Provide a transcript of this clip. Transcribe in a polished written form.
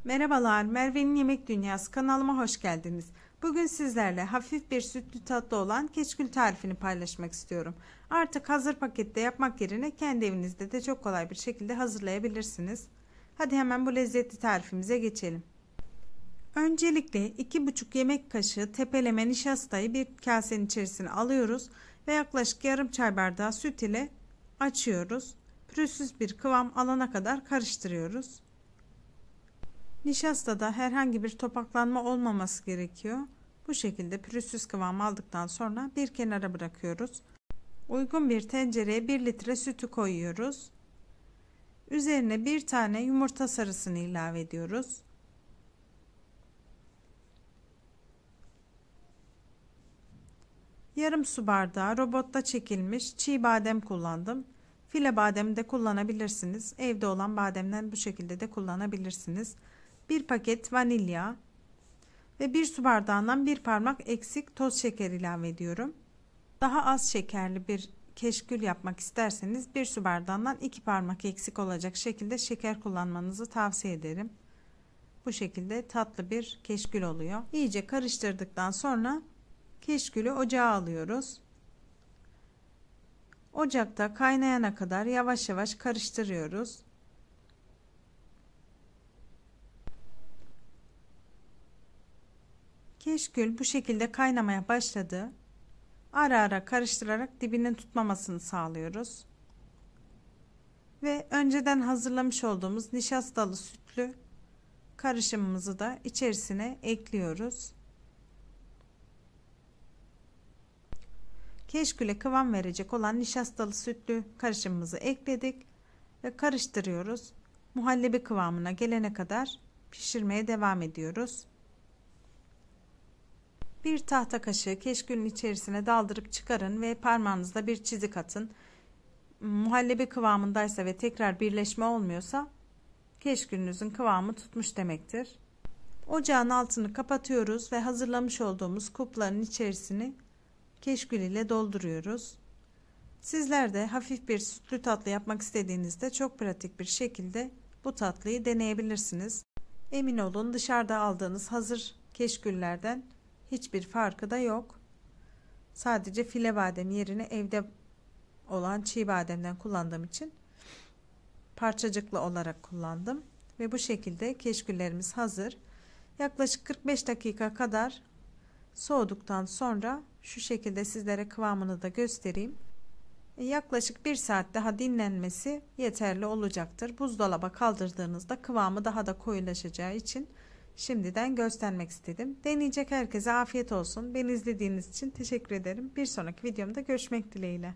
Merhabalar, Merve'nin Yemek Dünyası kanalıma hoş geldiniz. Bugün sizlerle hafif bir sütlü tatlı olan keşkül tarifini paylaşmak istiyorum. Artık hazır pakette yapmak yerine kendi evinizde de çok kolay bir şekilde hazırlayabilirsiniz. Hadi hemen bu lezzetli tarifimize geçelim. Öncelikle 2,5 yemek kaşığı tepeleme nişastayı bir kasenin içerisine alıyoruz ve yaklaşık yarım çay bardağı süt ile açıyoruz. Pürüzsüz bir kıvam alana kadar karıştırıyoruz. Nişastada herhangi bir topaklanma olmaması gerekiyor. Bu şekilde pürüzsüz kıvam aldıktan sonra bir kenara bırakıyoruz. Uygun bir tencereye 1 litre sütü koyuyoruz. Üzerine bir tane yumurta sarısını ilave ediyoruz. Yarım su bardağı robotta çekilmiş çiğ badem kullandım. File bademi de kullanabilirsiniz. Evde olan bademden bu şekilde de kullanabilirsiniz. 1 paket vanilya ve 1 su bardağından 1 parmak eksik toz şeker ilave ediyorum. Daha az şekerli bir keşkül yapmak isterseniz 1 su bardağından 2 parmak eksik olacak şekilde şeker kullanmanızı tavsiye ederim. Bu şekilde tatlı bir keşkül oluyor. İyice karıştırdıktan sonra keşkülü ocağa alıyoruz. Ocakta kaynayana kadar yavaş yavaş karıştırıyoruz. Keşkül bu şekilde kaynamaya başladı. Ara ara karıştırarak dibinin tutmamasını sağlıyoruz. Ve önceden hazırlamış olduğumuz nişastalı sütlü karışımımızı da içerisine ekliyoruz. Keşküle kıvam verecek olan nişastalı sütlü karışımımızı ekledik ve karıştırıyoruz. Muhallebi kıvamına gelene kadar pişirmeye devam ediyoruz. Bir tahta kaşığı keşkülün içerisine daldırıp çıkarın ve parmağınızla bir çizik atın. Muhallebi kıvamındaysa ve tekrar birleşme olmuyorsa keşkülünüzün kıvamı tutmuş demektir. Ocağın altını kapatıyoruz ve hazırlamış olduğumuz kupların içerisini keşkül ile dolduruyoruz. Sizler de hafif bir sütlü tatlı yapmak istediğinizde çok pratik bir şekilde bu tatlıyı deneyebilirsiniz. Emin olun dışarıda aldığınız hazır keşküllerden hiçbir farkı da yok. Sadece file badem yerine evde olan çiğ bademden kullandığım için parçacıklı olarak kullandım. Ve bu şekilde keşküllerimiz hazır. Yaklaşık 45 dakika kadar soğuduktan sonra şu şekilde sizlere kıvamını da göstereyim. Yaklaşık 1 saat daha dinlenmesi yeterli olacaktır. Buzdolaba kaldırdığınızda kıvamı daha da koyulaşacağı için şimdiden göstermek istedim. Deneyecek herkese afiyet olsun. Beni izlediğiniz için teşekkür ederim. Bir sonraki videomda görüşmek dileğiyle.